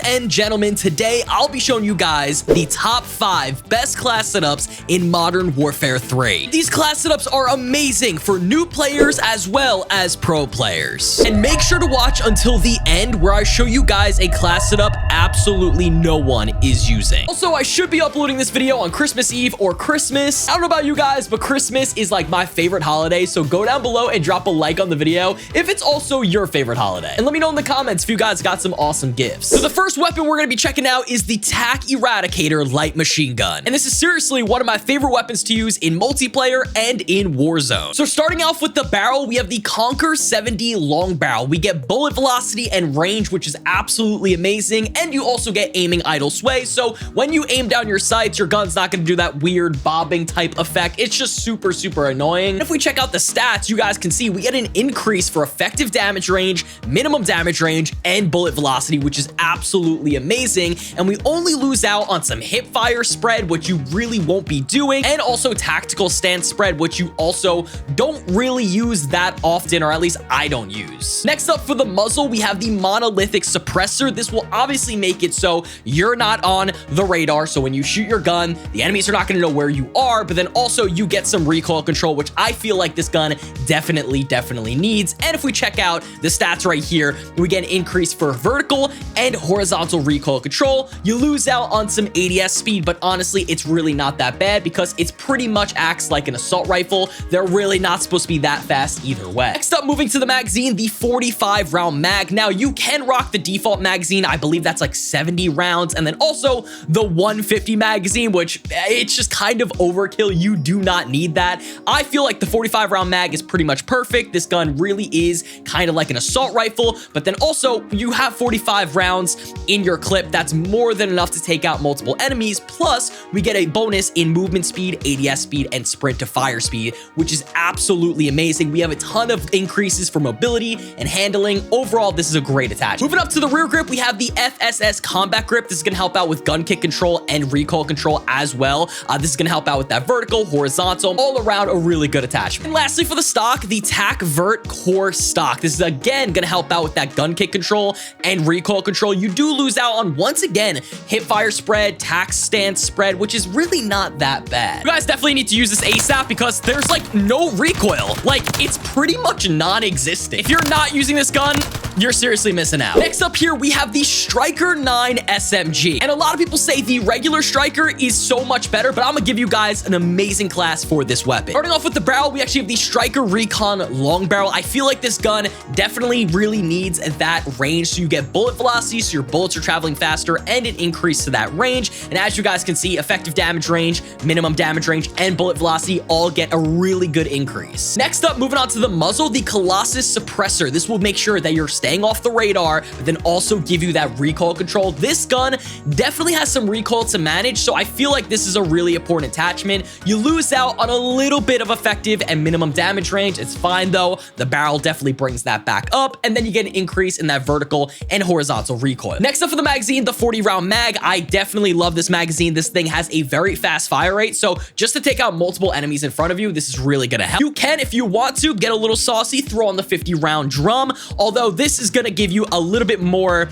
and gentlemen, today I'll be showing you guys the top 5 best class setups in Modern Warfare 3. These class setups are amazing for new players as well as pro players. And make sure to watch until the end where I show you guys a class setup absolutely no one is using. Also, I should be uploading this video on Christmas Eve or Christmas. I don't know about you guys, but Christmas is like my favorite holiday, so go down below and drop a like on the video if it's also your favorite holiday. And let me know in the comments if you guys got some awesome gifts. So the first weapon we're going to be checking out is the TAC Eradicator light machine gun. And this is seriously one of my favorite weapons to use in multiplayer and in Warzone. So starting off with the barrel, we have the Conquer 70 long barrel. We get bullet velocity and range, which is absolutely amazing. And you also get aiming idle sway. So when you aim down your sights, your gun's not going to do that weird bobbing type effect. It's just super, super annoying. And if we check out the stats, you guys can see we get an increase for effective damage range, minimum damage range, and bullet velocity, which is absolutely amazing. And we only lose out on some hip fire spread, which you really won't be doing, and also tactical stance spread, which you also don't really use that often, or at least I don't use. Next up for the muzzle, we have the monolithic suppressor. This will obviously make it so you're not on the radar. So when you shoot your gun, the enemies are not going to know where you are, but then also you get some recoil control, which I feel like this gun definitely needs. And if we check out the stats right here, we get an increase for vertical and horizontal recoil control. You lose out on some ADS speed, but honestly, it's really not that bad because it's pretty much acts like an assault rifle. They're really not supposed to be that fast either way. Next up, moving to the magazine, the 45 round mag. Now you can rock the default magazine. I believe that's like 70 rounds. And then also the 150 magazine, which it's just kind of overkill. You do not need that. I feel like the 45 round mag is pretty much perfect. This gun really is kind of like an assault rifle, but then also you have 45 rounds in your clip. That's more than enough to take out multiple enemies. Plus we get a bonus in movement speed, ADS speed, and sprint to fire speed, which is absolutely amazing. We have a ton of increases for mobility and handling. Overall, this is a great attachment. Moving up to the rear grip, we have the FSS combat grip. This is going to help out with gun kick control and recoil control as well. This is going to help out with that vertical, horizontal, all around a really good attachment. And lastly, for the stock, the TAC Vert Core stock. This is again going to help out with that gun kick control and recoil control. You do lose out on, once again, hip fire spread, tac stance spread, which is really not that bad. You guys definitely need to use this ASAP because there's like no recoil. Like, it's pretty much non-existent. If you're not using this gun, you're seriously missing out. Next up here, we have the Striker 9 SMG. And a lot of people say the regular Striker is so much better, but I'm gonna give you guys an amazing class for this weapon. Starting off with the barrel, we actually have the Striker Recon long barrel. I feel like this gun definitely really needs that range. So you get bullet velocity, so your bullets are traveling faster, and an increase to that range. And as you guys can see, effective damage range, minimum damage range, and bullet velocity all get a really good increase. Next up, moving on to the muzzle, the Colossus Suppressor. This will make sure that you're staying off the radar, but then also give you that recoil control. This gun definitely has some recoil to manage, so I feel like this is a really important attachment. You lose out on a little bit of effective and minimum damage range. It's fine though. The barrel definitely brings that back up, and then you get an increase in that vertical and horizontal recoil. Next up for the magazine, the 40 round mag. I definitely love this magazine. This thing has a very fast fire rate, so just to take out multiple enemies in front of you, this is really gonna help. You can, if you want to, get a little saucy, throw on the 50 round drum, although this is gonna give you a little bit more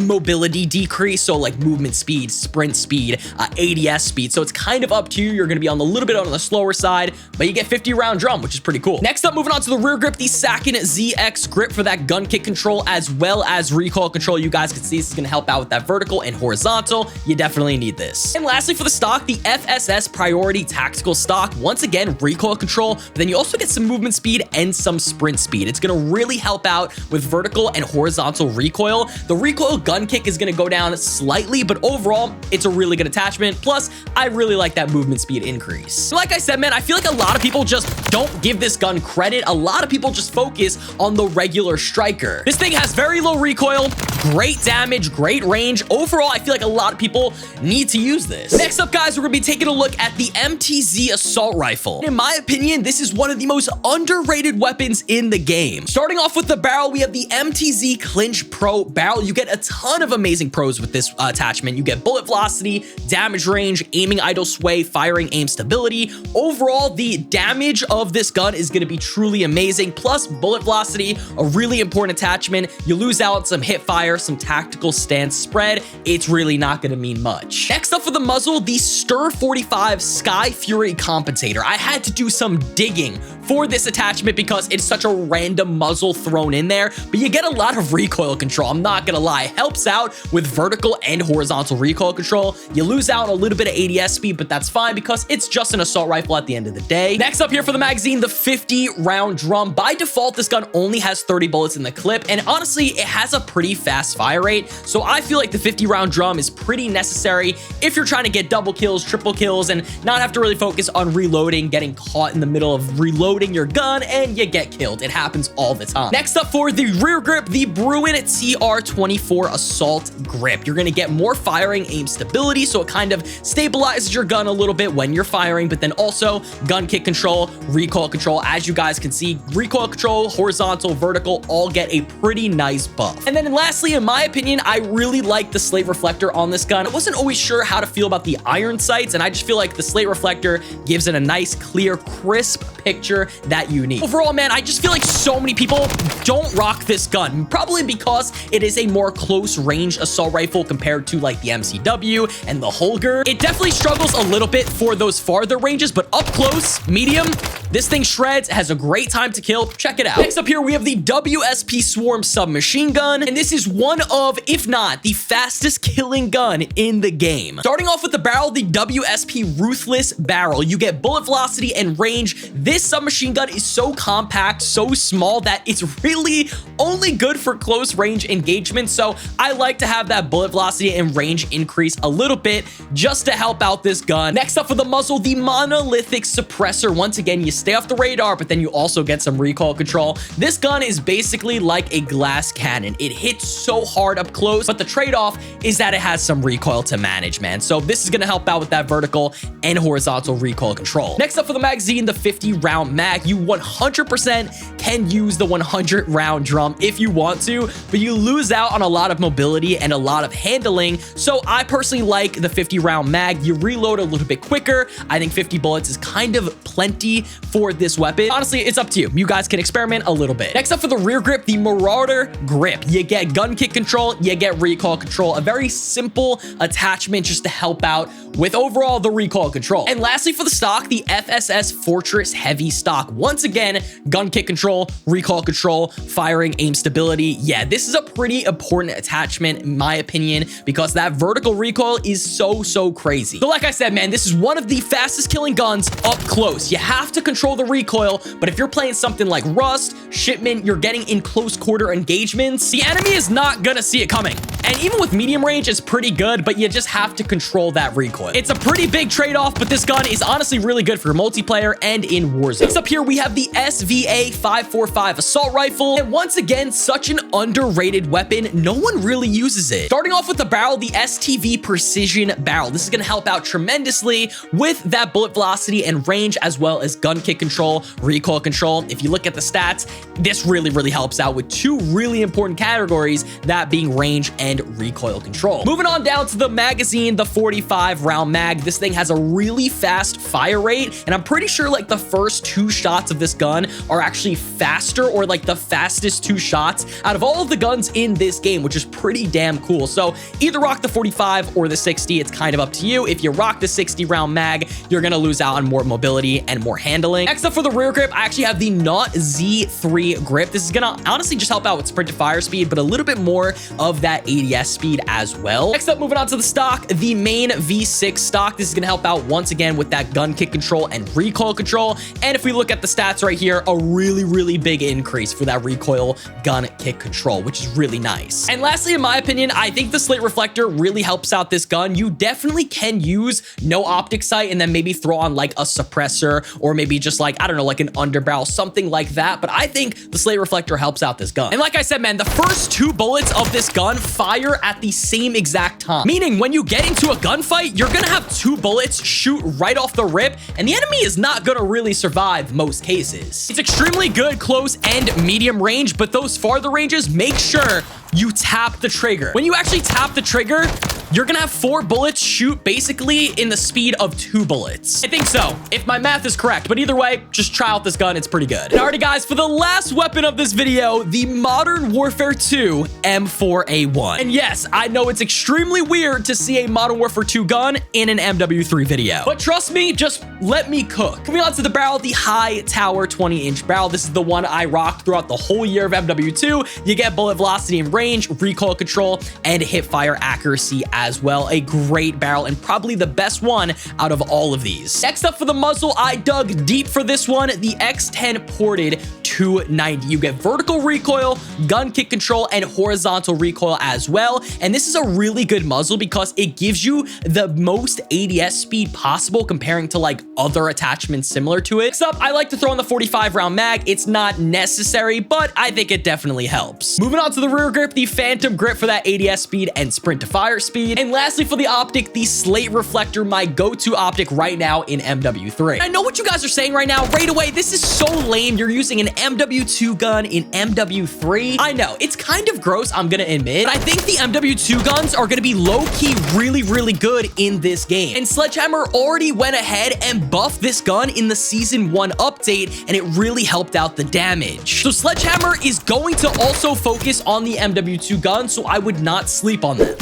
mobility decrease, so like movement speed, sprint speed, ADS speed, so it's kind of up to you. You're gonna be on a little bit on the slower side, but you get 50 round drum, which is pretty cool. Next up, moving on to the rear grip, the Sakin ZX grip for that gun kick control as well as recoil control. You guys can see this is gonna help out with that vertical and horizontal. You definitely need this. And lastly, for the stock, the FSS Priority Tactical stock. Once again, recoil control, but then you also get some movement speed and some sprint speed. It's gonna really help out with vertical and horizontal recoil. The recoil gun kick is gonna go down slightly, but overall, it's a really good attachment. Plus, I really like that movement speed increase. So like I said, man, I feel like a lot of people just don't give this gun credit. A lot of people just focus on the regular Striker. This thing has very low recoil, great damage, great range. Overall, I feel like a lot of people need to use this. Next up, guys, we're gonna be taking a look at the MTZ Assault Rifle. In my opinion, this is one of the most underrated weapons in the game. Starting off with the barrel, we have the MTZ Clinch Pro barrel. You get a ton of of amazing pros with this attachment. You get bullet velocity, damage range, aiming idle sway, firing aim stability. Overall, the damage of this gun is going to be truly amazing. Plus, bullet velocity, a really important attachment. You lose out some hip fire, some tactical stance spread. It's really not going to mean much. Next up for the muzzle, the Stir 45 Sky Fury Compensator. I had to do some digging for this attachment because it's such a random muzzle thrown in there, but you get a lot of recoil control. I'm not gonna lie, it helps out with vertical and horizontal recoil control. You lose out a little bit of ADS speed, but that's fine because it's just an assault rifle at the end of the day. Next up here for the magazine, the 50 round drum. By default, this gun only has 30 bullets in the clip, and honestly, it has a pretty fast fire rate, so I feel like the 50 round drum is pretty necessary if you're trying to get double kills, triple kills, and not have to really focus on reloading, getting caught in the middle of reloading your gun, and you get killed. It happens all the time. Next up for the rear grip, the Bruin TR24 Assault Grip. You're gonna get more firing aim stability, so it kind of stabilizes your gun a little bit when you're firing, but then also gun kick control, recoil control. As you guys can see, recoil control, horizontal, vertical, all get a pretty nice buff. And then lastly, in my opinion, I really like the slate reflector on this gun. I wasn't always sure how to feel about the iron sights, and I just feel like the slate reflector gives it a nice, clear, crisp picture that you need. Overall, man, I just feel like so many people don't rock this gun, probably because it is a more close range assault rifle compared to like the MCW and the Holger. It definitely struggles a little bit for those farther ranges, but up close, medium, this thing shreds, has a great time to kill. Check it out. Next up here, we have the WSP Swarm submachine gun, and this is one of, if not the fastest killing gun in the game. Starting off with the barrel, the WSP Ruthless barrel. You get bullet velocity and range. This submachine gun is so compact, so small that it's really only good for close range engagement, so I like to have that bullet velocity and range increase a little bit just to help out this gun. Next up for the muzzle, the monolithic suppressor. Once again, you stay off the radar, but then you also get some recoil control. This gun is basically like a glass cannon. It hits so hard up close, but the trade-off is that it has some recoil to manage, man. So this is going to help out with that vertical and horizontal recoil control. Next up for the magazine, the 50 round mag. You 100% can use the 100 round drum if you want to, but you lose out on a lot of mobility and a lot of handling. So I personally like the 50 round mag. You reload a little bit quicker. I think 50 bullets is kind of plenty for this weapon. Honestly, it's up to you. You guys can experiment a little bit. Next up for the rear grip, the Marauder grip. You get gun kick control, you get recoil control. A very simple attachment just to help out with overall the recoil control. And lastly for the stock, the FSS Fortress Heavy stock. Once again, gun kick control, recoil control, firing aim stability. Yeah, this is a pretty important attachment in my opinion because that vertical recoil is so crazy. So like I said, man, this is one of the fastest killing guns up close. You have to control the recoil, but if you're playing something like Rust, Shipment, you're getting in close quarter engagements, the enemy is not gonna see it coming. And even with medium range, it's pretty good, but you just have to control that recoil. It's a pretty big trade-off, but this gun is honestly really good for multiplayer and in Warzone. Next up here, we have the SVA 545 assault rifle. And once again, such an underrated weapon. No one really uses it. Starting off with the barrel, the STV Precision barrel. This is gonna help out tremendously with that bullet velocity and range, as well as gun kick control, recoil control. If you look at the stats, this really helps out with two really important categories, that being range and recoil control. Moving on down to the magazine, the 45 round mag. This thing has a really fast fire rate, and I'm pretty sure like the first 2 shots of this gun are actually faster, or like the fastest 2 shots out of all of the guns in this game, which is pretty damn cool. So either rock the 45 or the 60. It's kind of up to you. If you rock the 60 round mag, you're gonna lose out on more mobility and more handling. Next up for the rear grip, I actually have the Not Z3 grip. This is gonna honestly just help out with sprint to fire speed, but a little bit more of that ADS speed as well. Next up, moving on to the stock, the main V6 stock. This is gonna help out once again with that gun kick control and recoil control. And if we look at the stats right here, a really big increase for that recoil gun kick control, which is really nice. And lastly, in my opinion, I think the slate reflector really helps out this gun. You definitely can use no optic sight and then maybe throw on like a suppressor, or maybe just like, I don't know, like an underbarrel, something like that. But I think the slate reflector helps out this gun. And like I said, man, the first 2 bullets of this gun fire at the same exact time. Meaning when you get into a gunfight, you're gonna have 2 bullets shoot right off the rip, and the enemy is not gonna really survive most cases. It's extremely good close and medium medium range, but those farther ranges, make sure you tap the trigger. When you actually tap the trigger, you're gonna have 4 bullets shoot basically in the speed of 2 bullets. I think so, if my math is correct. But either way, just try out this gun. It's pretty good. And alrighty, guys, for the last weapon of this video, the Modern Warfare 2 M4A1. And yes, I know it's extremely weird to see a Modern Warfare 2 gun in an MW3 video. But trust me, just let me cook. Moving on to the barrel, the high tower 20-inch barrel. This is the one I rocked throughout the whole year of MW2. You get bullet velocity and range, recoil control, and hip fire accuracy as well. A great barrel and probably the best one out of all of these. Next up for the muzzle, I dug deep for this one, the X10 ported 290. You get vertical recoil, gun kick control, and horizontal recoil as well. And this is a really good muzzle because it gives you the most ADS speed possible comparing to like other attachments similar to it. Next up, I like to throw in the 45 round mag. It's not necessary, but I think it definitely helps. Moving on to the rear grip, the Phantom grip for that ADS speed and sprint to fire speed. And lastly, for the optic, the slate reflector, my go-to optic right now in MW3. I know what you guys are saying right now. Right away, this is so lame. You're using an MW2 gun in MW3. I know, it's kind of gross, I'm gonna admit, but I think the MW2 guns are gonna be low-key really, really good in this game. And Sledgehammer already went ahead and buffed this gun in the Season 1 update, and it really helped out the damage. So Sledgehammer is going to also focus on the MW2 gun, so I would not sleep on them.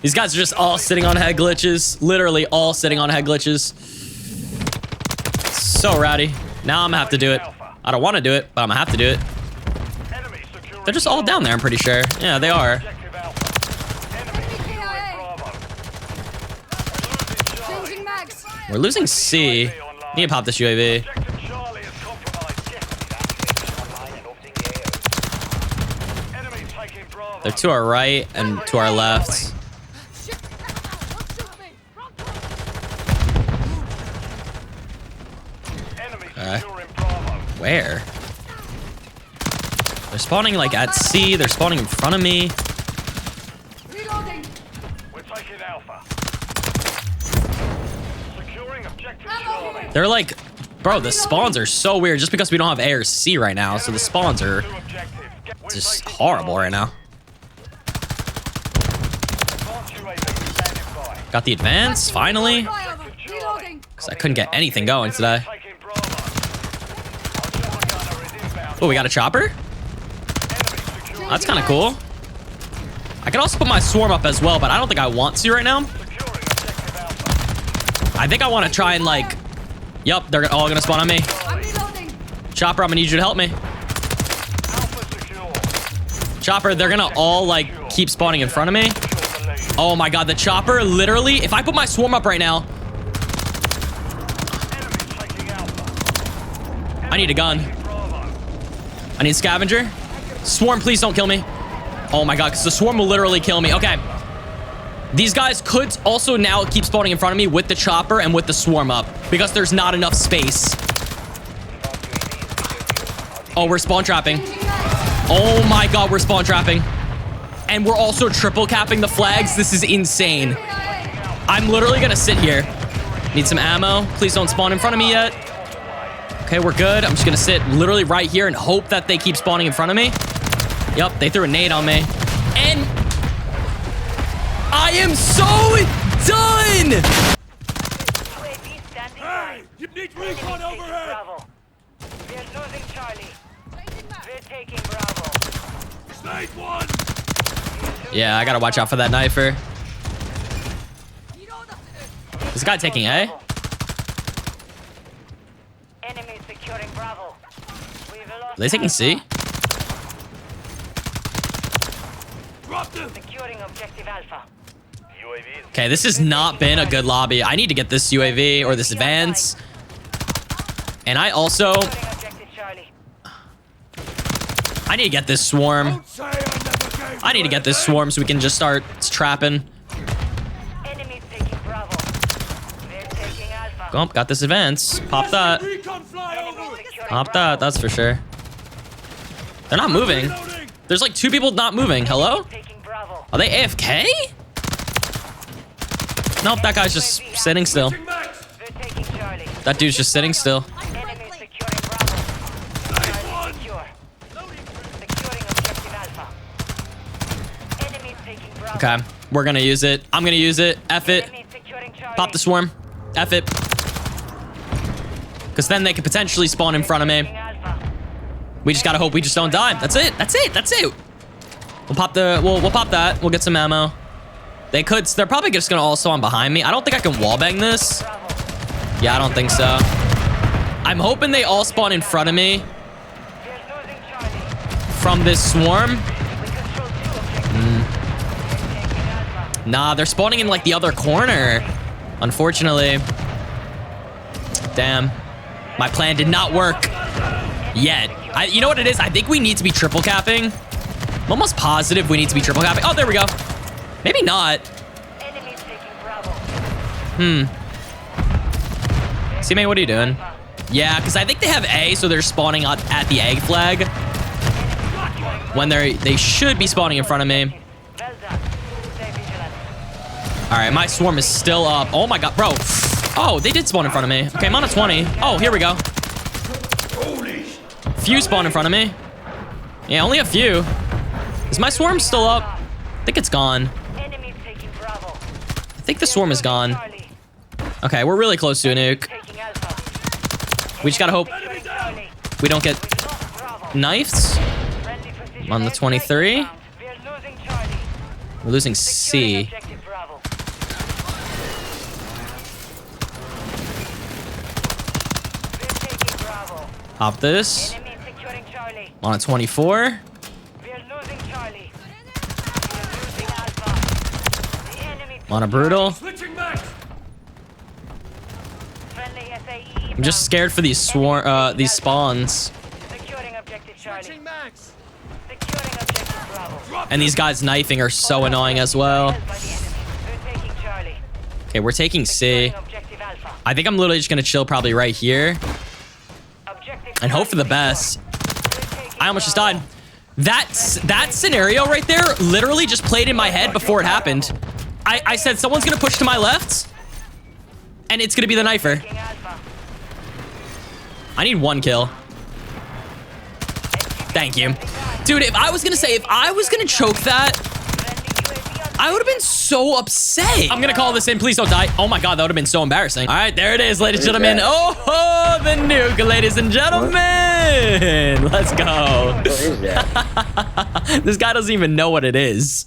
These guys are just all sitting on head glitches. Literally all sitting on head glitches. So rowdy. Now I'm gonna have to do it. I don't want to do it, but I'm gonna have to do it. They're just all down there, I'm pretty sure. Yeah, they are. We're losing C. Need to pop this UAV. They're to our right and to our left. Where? They're spawning like at C. They're spawning in front of me. They're like, bro, the spawns are so weird just because we don't have A or C right now. So the spawns are just horrible right now. Got the advance, finally. Because I couldn't get anything going today. Oh, we got a chopper? That's kind of cool. I can also put my swarm up as well, but I don't think I want to right now. I think I want to try and like... Yup, they're all going to spawn on me. Chopper, I'm going to need you to help me. Chopper, they're going to all like keep spawning in front of me. Oh my god, the chopper literally... If I put my swarm up right now... I need a gun. I need scavenger. Swarm, please don't kill me. Oh my god, because the swarm will literally kill me. Okay. These guys could also now keep spawning in front of me with the chopper and with the swarm up because there's not enough space. Oh, we're spawn trapping. Oh my god, we're spawn trapping. And we're also triple capping the flags. This is insane. I'm literally gonna sit here. Need some ammo. Please don't spawn in front of me yet. Okay, we're good. I'm just gonna sit literally right here and hope that they keep spawning in front of me. Yup, they threw a nade on me. And I am so done! Hey, you need recon overhead! We're losing Charlie. We're taking Bravo. Snake one! Yeah, I gotta watch out for that knifer. This guy taking A? Enemy securing Bravo. Are they taking C? Securing objective Alpha. Okay, this has not been a good lobby. I need to get this UAV or this advance. And I also... I need to get this swarm. I need to get this swarm so we can just start trapping. Oh, got this advance. Pop that. Pop that, that's for sure. They're not moving. There's like 2 people not moving. Hello? Are they AFK? Nope, that guy's just sitting still. That dude's just sitting still. Enemy securing Bravo. Charlie secure. Securing objective Alpha. Enemy taking Bravo. Okay, we're gonna use it. I'm gonna use it. F it. Enemy securing Charlie. Pop the swarm. F it. Because then they could potentially spawn in front of me. Alpha. We just gotta hope we just don't die. That's it. That's it. That's it. We'll pop the. We'll pop that. We'll get some ammo. They could. They're probably just gonna all spawn behind me. I don't think I can wallbang this. Yeah, I don't think so. I'm hoping they all spawn in front of me We're losing Charlie. from this swarm. We control 2 objectives. Taking Alpha. Nah, they're spawning in like the other corner. Unfortunately. Damn. My plan did not work yet. You know what it is? I think we need to be triple capping. I'm almost positive we need to be triple capping. Oh, there we go. Maybe not. Enemy taking Bravo. C-Mate, what are you doing? Yeah, because I think they have A, so they're spawning at the egg flag. When they should be spawning in front of me. Well done. Stay vigilant. All right, my swarm is still up. Oh my god, bro. Oh, they did spawn in front of me. Okay, I'm on a 20. Oh, here we go. Few spawn in front of me. Yeah, only a few. Is my swarm still up? I think it's gone. Enemy taking Bravo. I think the swarm is gone. Charlie. Okay, we're really close to a nuke. Taking Alpha. We just gotta hope Securing Charlie. we don't get Lost Bravo. knifed. Friendly precision On the airstrike 23. inbound. We're losing Charlie. We're losing Securing C. objective Bravo. We're taking Bravo. Pop this. Enemy securing Charlie. On a 24. We're losing Charlie. We're losing Alpha. The enemy On a brutal. friendly SAE. I'm just scared for these spawns. Securing objective Charlie. Securing objective Bravo. And these guys knifing are so annoying as well. Held by the enemy. We're taking Charlie. Okay, we're taking C. Securing objective Alpha. I think I'm literally just gonna chill probably right here Objective and hope for the Charlie best. secure. I almost just died. That scenario right there literally just played in my head before it happened. I said someone's gonna push to my left, and it's gonna be the knifer. Taking Alpha. I need 1 kill. Thank you. Dude, if I was gonna choke that, Friendly UAV on I would have been so upset. I'm gonna call this in. Please don't die. Oh my god, that would have been so embarrassing. All right, there it is, ladies and gentlemen. Oh, the nuke, ladies and gentlemen. Let's go. What is that? This guy doesn't even know what it is.